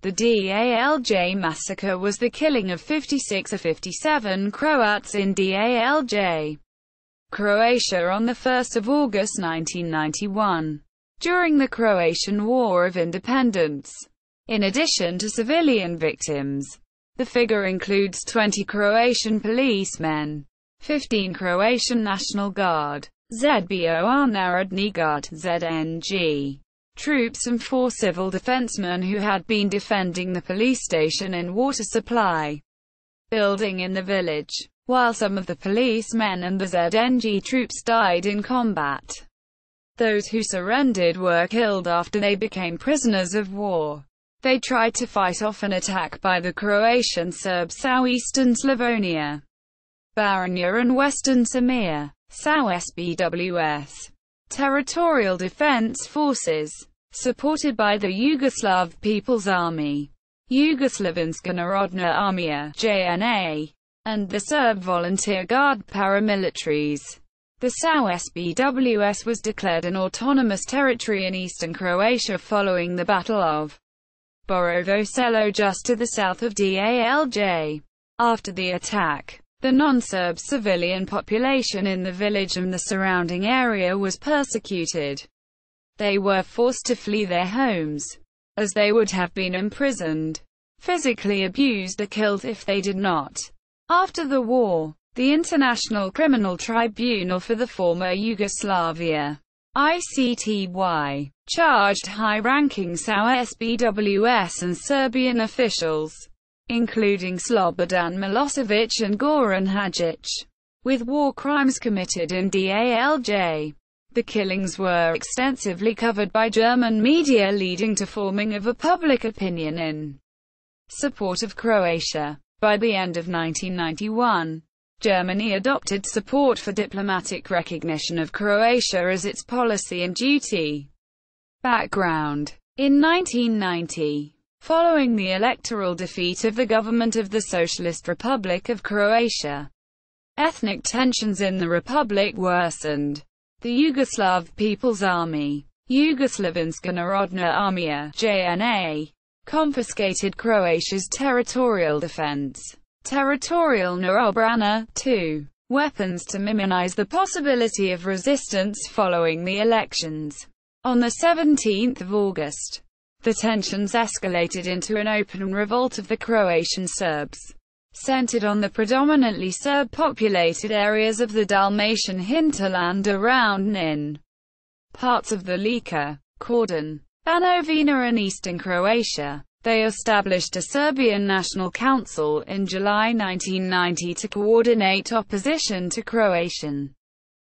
The Dalj massacre was the killing of 56 of 57 Croats in Dalj, Croatia on 1 August 1991, during the Croatian War of Independence. In addition to civilian victims, the figure includes 20 Croatian policemen, 15 Croatian National Guard, Zbor narodne Guard, ZNG, troops and 4 civil defencemen who had been defending the police station and water supply building in the village, while some of the policemen and the ZNG troops died in combat. Those who surrendered were killed after they became prisoners of war. They tried to fight off an attack by the Croatian Serb SAO Eastern Slavonia, Baranja and Western Syrmia, SAO SBWS, Territorial Defence Forces, supported by the Yugoslav People's Army, Jugoslovenska Narodna Armija (JNA), and the Serb Volunteer Guard paramilitaries. The SAO SBWS was declared an autonomous territory in eastern Croatia following the Battle of Borovo Selo just to the south of Dalj. After the attack, the non-Serb civilian population in the village and the surrounding area was persecuted. They were forced to flee their homes, as they would have been imprisoned, physically abused or killed if they did not. After the war, the International Criminal Tribunal for the former Yugoslavia, ICTY, charged high-ranking SAO SBWS and Serbian officials, including Slobodan Milosevic and Goran Hadjic, with war crimes committed in Dalj. The killings were extensively covered by German media, leading to forming of a public opinion in support of Croatia. By the end of 1991, Germany adopted support for diplomatic recognition of Croatia as its policy and duty. Background: in 1990, following the electoral defeat of the government of the Socialist Republic of Croatia, ethnic tensions in the republic worsened. The Yugoslav People's Army, Jugoslovenska Narodna Armija (JNA), confiscated Croatia's territorial defense, Territorial Obrana, II, weapons to minimize the possibility of resistance following the elections. On 17 August, the tensions escalated into an open revolt of the Croatian Serbs, centered on the predominantly Serb-populated areas of the Dalmatian hinterland around Nin, parts of the Lika, Kordun, Banovina and eastern Croatia. They established a Serbian National Council in July 1990 to coordinate opposition to Croatian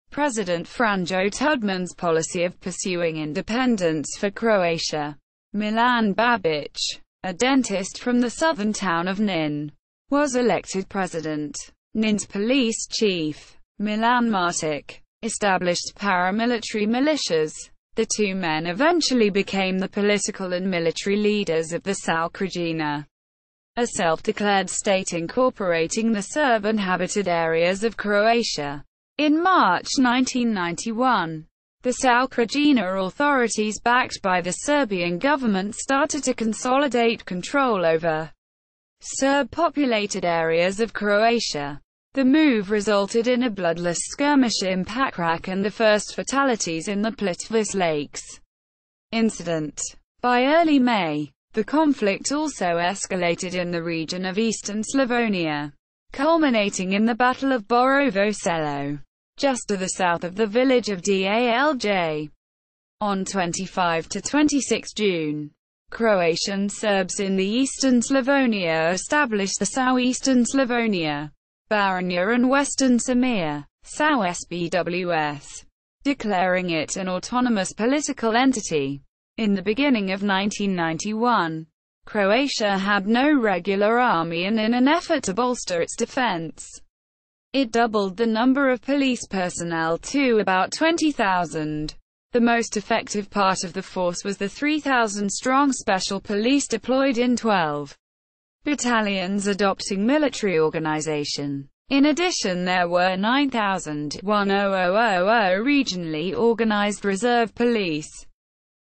President Franjo Tudman's policy of pursuing independence for Croatia. Milan Babic, a dentist from the southern town of Nin, was elected president. Nin's police chief, Milan Martic, established paramilitary militias. The two men eventually became the political and military leaders of the SAO Krajina, a self-declared state incorporating the Serb-inhabited areas of Croatia. In March 1991, the SAO Krajina authorities, backed by the Serbian government, started to consolidate control over Serb-populated areas of Croatia. The move resulted in a bloodless skirmish in Pakrac and the first fatalities in the Plitvice Lakes incident. By early May, the conflict also escalated in the region of eastern Slavonia, culminating in the Battle of Borovo Selo, just to the south of the village of Dalj. On 25 to 26 June, Croatian Serbs in the eastern Slavonia established the SAO Eastern Slavonia, Baranja and Western Syrmia, SAO SBWS, declaring it an autonomous political entity. In the beginning of 1991, Croatia had no regular army, and in an effort to bolster its defense, it doubled the number of police personnel to about 20,000. The most effective part of the force was the 3,000-strong special police deployed in 12 battalions adopting military organization. In addition, there were 9,000 regionally organized reserve police,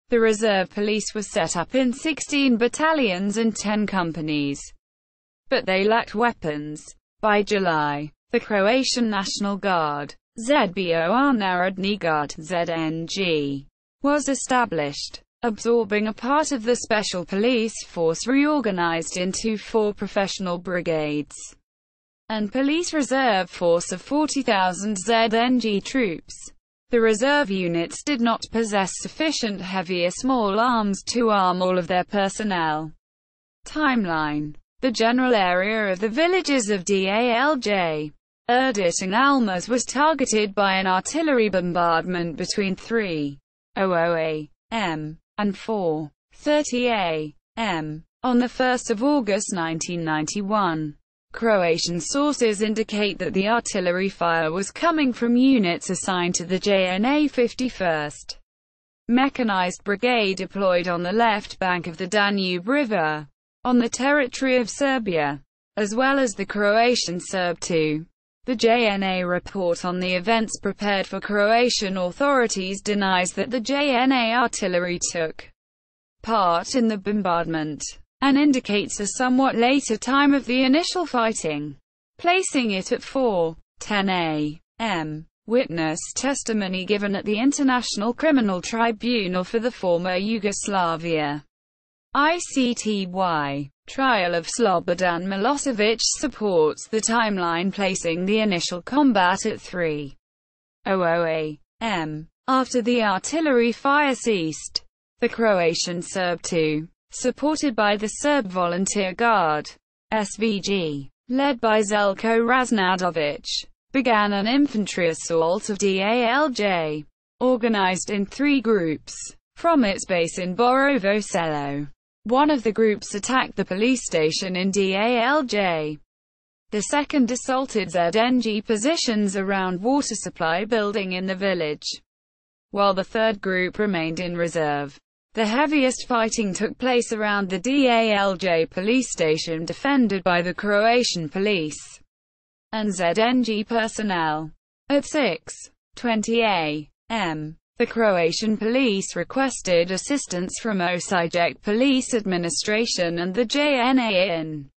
The reserve police was set up in 16 battalions and 10 companies, but they lacked weapons. By July, the Croatian National Guard, Zbor Narodne Guard, ZNG, was established, absorbing a part of the special police force reorganized into 4 professional brigades and police reserve force of 40,000 ZNG troops. The reserve units did not possess sufficient heavy or small arms to arm all of their personnel. Timeline. The general area of the villages of Dalj, Erdit and Almaz was targeted by an artillery bombardment between 3:00 am and 4:30 am on 1 August 1991. Croatian sources indicate that the artillery fire was coming from units assigned to the JNA 51st Mechanized Brigade deployed on the left bank of the Danube River, on the territory of Serbia, as well as the Croatian Serb II. The JNA report on the events prepared for Croatian authorities denies that the JNA artillery took part in the bombardment, and indicates a somewhat later time of the initial fighting, placing it at 4:10 am. Witness testimony given at the International Criminal Tribunal for the former Yugoslavia ICTY trial of Slobodan Milosevic supports the timeline, placing the initial combat at 3:00 am. After the artillery fire ceased, the Croatian Serb II, supported by the Serb Volunteer Guard, SVG, led by Zeljko Raznadovic, began an infantry assault of Dalj, organized in 3 groups, from its base in Borovo Selo. One of the groups attacked the police station in Dalj. The second assaulted ZNG positions around water supply building in the village, while the third group remained in reserve. The heaviest fighting took place around the Dalj police station, defended by the Croatian police and ZNG personnel. At 6:20 am, the Croatian police requested assistance from Osijek Police Administration and the JNA in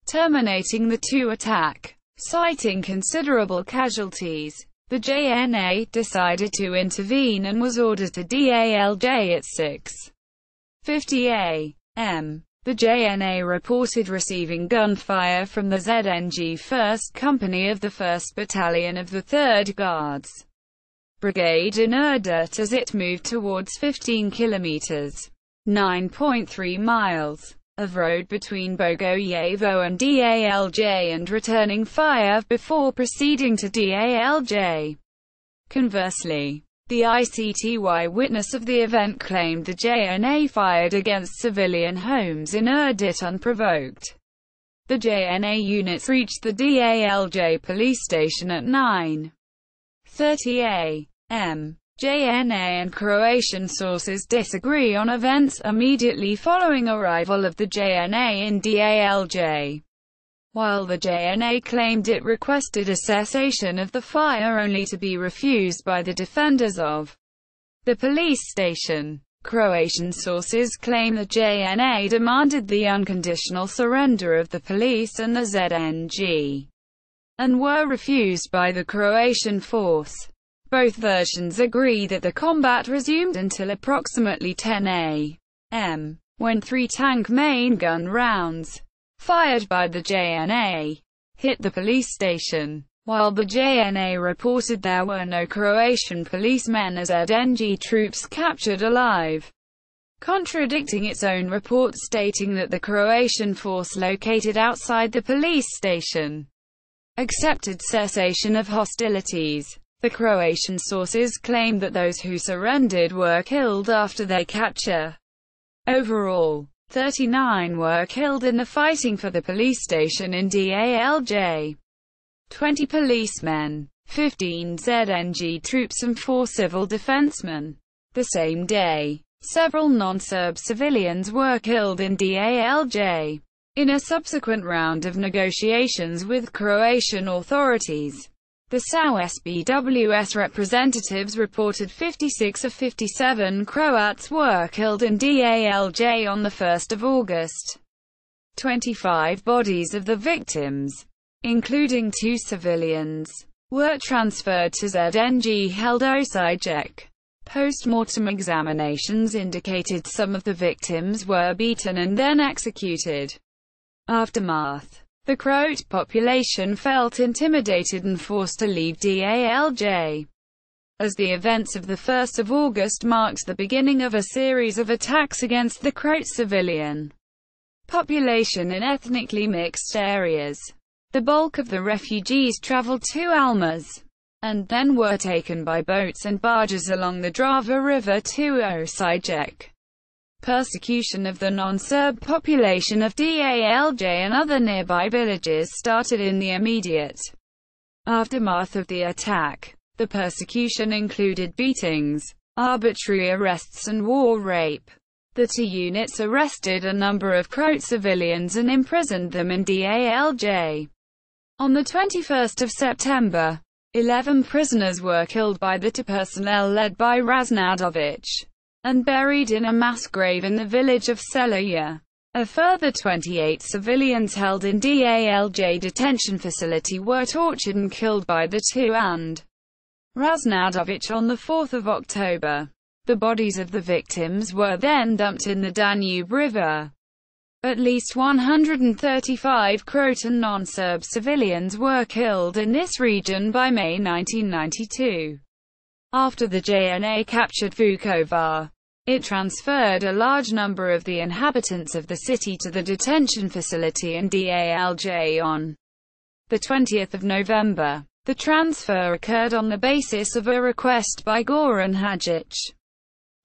terminating the 2 attack. Citing considerable casualties, the JNA decided to intervene and was ordered to Dalj at 6:50 am. The JNA reported receiving gunfire from the ZNG 1st Company of the 1st Battalion of the 3rd Guards Brigade in Erdut as it moved towards 15 kilometers, 9.3 miles, of road between Bogojevo and Dalj and returning fire before proceeding to Dalj. Conversely, the ICTY witness of the event claimed the JNA fired against civilian homes in Erdut unprovoked. The JNA units reached the Dalj police station at 9:30 am. JNA and Croatian sources disagree on events immediately following arrival of the JNA in Dalj. While the JNA claimed it requested a cessation of the fire only to be refused by the defenders of the police station, Croatian sources claim the JNA demanded the unconditional surrender of the police and the ZNG, and were refused by the Croatian force. Both versions agree that the combat resumed until approximately 10 am, when 3 tank main gun rounds, fired by the JNA, hit the police station. While the JNA reported there were no Croatian policemen as ZNG troops captured alive, contradicting its own report stating that the Croatian force located outside the police station accepted cessation of hostilities. The Croatian sources claim that those who surrendered were killed after their capture. Overall, 39 were killed in the fighting for the police station in Dalj. 20 policemen, 15 ZNG troops and 4 civil defencemen. The same day, several non-Serb civilians were killed in Dalj. In a subsequent round of negotiations with Croatian authorities, The SAO SBWS representatives reported 56 of 57 Croats were killed in Dalj on 1 August. 25 bodies of the victims, including 2 civilians, were transferred to ZNG held Osijek. Post-mortem examinations indicated some of the victims were beaten and then executed. Aftermath. The Croat population felt intimidated and forced to leave Dalj. As the events of 1 August marked the beginning of a series of attacks against the Croat civilian population in ethnically mixed areas. The bulk of the refugees traveled to Almaty, and then were taken by boats and barges along the Drava River to Osijek. Persecution of the non-Serb population of Dalj and other nearby villages started in the immediate aftermath of the attack. The persecution included beatings, arbitrary arrests and war rape. The 2 units arrested a number of Croat civilians and imprisoned them in Dalj. On 21 September, 11 prisoners were killed by the 2 personnel led by Raznadovic, and buried in a mass grave in the village of Selo. A further 28 civilians held in Dalj detention facility were tortured and killed by the 2 and Raznadovic on 4 October. The bodies of the victims were then dumped in the Danube River. At least 135 Croatian non-Serb civilians were killed in this region by May 1992. After the JNA captured Vukovar, it transferred a large number of the inhabitants of the city to the detention facility in Dalj on 20 November. The transfer occurred on the basis of a request by Goran Hadžić,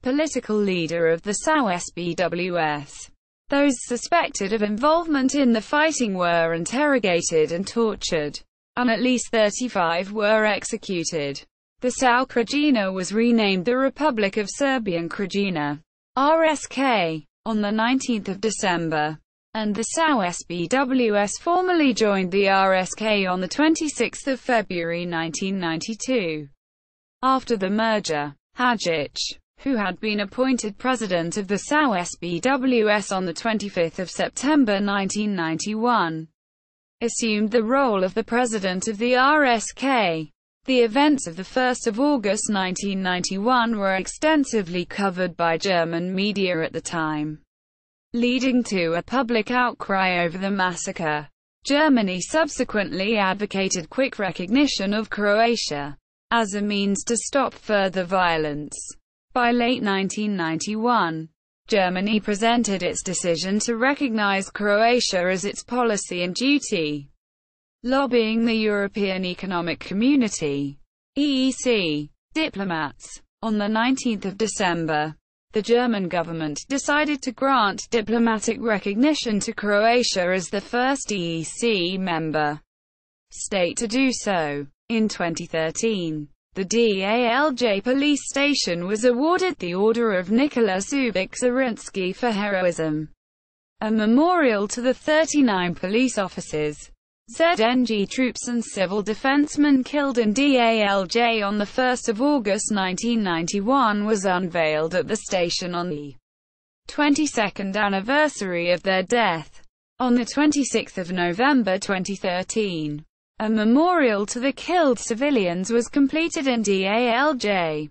political leader of the SAO SBWS. Those suspected of involvement in the fighting were interrogated and tortured, and at least 35 were executed. The SAO Krajina was renamed the Republic of Serbian Krajina, RSK, on 19 December, and the SAO SBWS formally joined the RSK on 26 February 1992. After the merger, Hadžić, who had been appointed president of the SAO SBWS on 25 September 1991, assumed the role of the president of the RSK. The events of 1 August 1991 were extensively covered by German media at the time, leading to a public outcry over the massacre. Germany subsequently advocated quick recognition of Croatia as a means to stop further violence. By late 1991, Germany presented its decision to recognize Croatia as its policy and duty, lobbying the European Economic Community (EEC) diplomats. On 19 December, the German government decided to grant diplomatic recognition to Croatia as the first EEC member state to do so. In 2013, the Dalj police station was awarded the Order of Nikola Subic Zrinski for heroism, a memorial to the 39 police officers, ZNG troops and civil defencemen killed in Dalj on 1 August 1991 was unveiled at the station on the 22nd anniversary of their death. On 26 November 2013, a memorial to the killed civilians was completed in Dalj.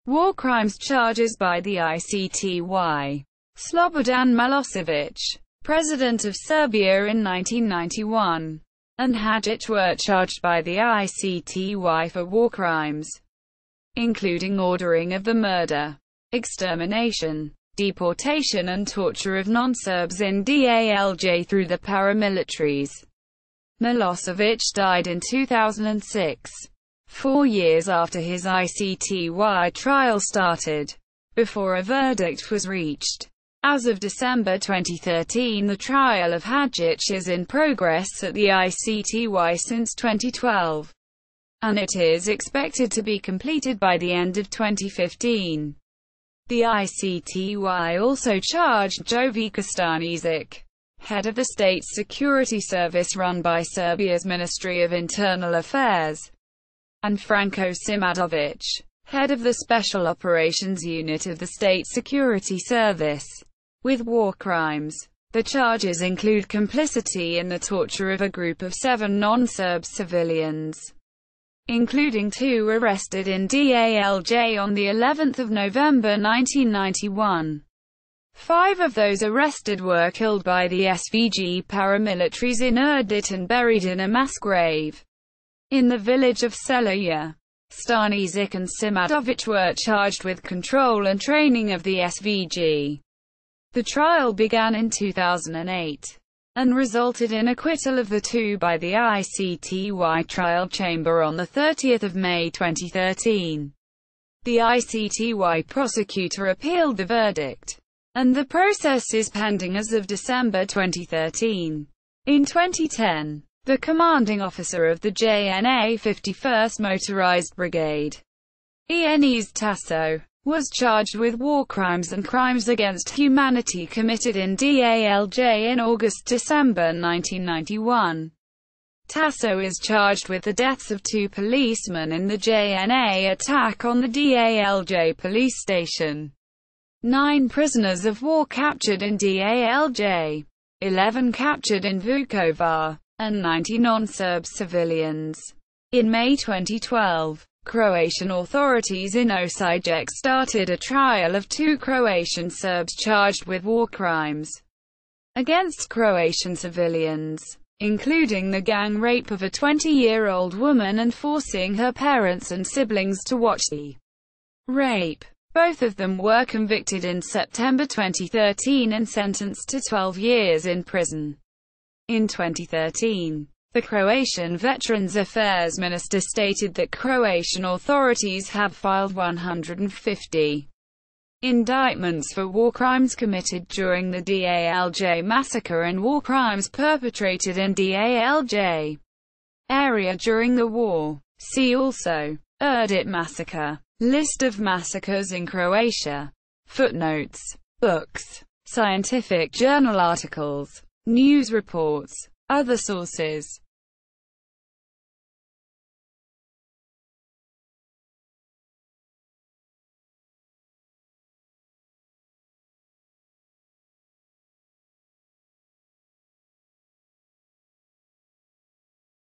War crimes charges by the ICTY. Slobodan Milosevic, president of Serbia in 1991, and Hadžić were charged by the ICTY for war crimes, including ordering of the murder, extermination, deportation and torture of non-Serbs in Dalj through the paramilitaries. Milosevic died in 2006, 4 years after his ICTY trial started, before a verdict was reached. As of December 2013, the trial of Hadžić is in progress at the ICTY since 2012, and it is expected to be completed by the end of 2015. The ICTY also charged Jovica Stanisic, head of the State Security Service run by Serbia's Ministry of Internal Affairs, and Franko Simadovic, head of the Special Operations Unit of the State Security Service, with war crimes. The charges include complicity in the torture of a group of 7 non-Serb civilians, including 2 arrested in Dalj on the 11th of November 1991. 5 of those arrested were killed by the SVG paramilitaries in Erdit and buried in a mass grave in the village of Selo. Stanišić and Simadovic were charged with control and training of the SVG. The trial began in 2008 and resulted in acquittal of the 2 by the ICTY trial chamber on 30 May 2013. The ICTY prosecutor appealed the verdict, and the process is pending as of December 2013. In 2010, the commanding officer of the JNA 51st Motorized Brigade, Enes Tasso, was charged with war crimes and crimes against humanity committed in Dalj in August-December 1991. Tasso is charged with the deaths of 2 policemen in the JNA attack on the Dalj police station, 9 prisoners of war captured in Dalj, 11 captured in Vukovar, and 90 non-Serb civilians. In May 2012, Croatian authorities in Osijek started a trial of 2 Croatian Serbs charged with war crimes against Croatian civilians, including the gang rape of a 20-year-old woman and forcing her parents and siblings to watch the rape. Both of them were convicted in September 2013 and sentenced to 12 years in prison. In 2013, the Croatian Veterans Affairs Minister stated that Croatian authorities have filed 150 indictments for war crimes committed during the Dalj massacre and war crimes perpetrated in Dalj area during the war. See also Erdit massacre. List of massacres in Croatia. Footnotes. Books. Scientific journal articles. News reports. Other sources.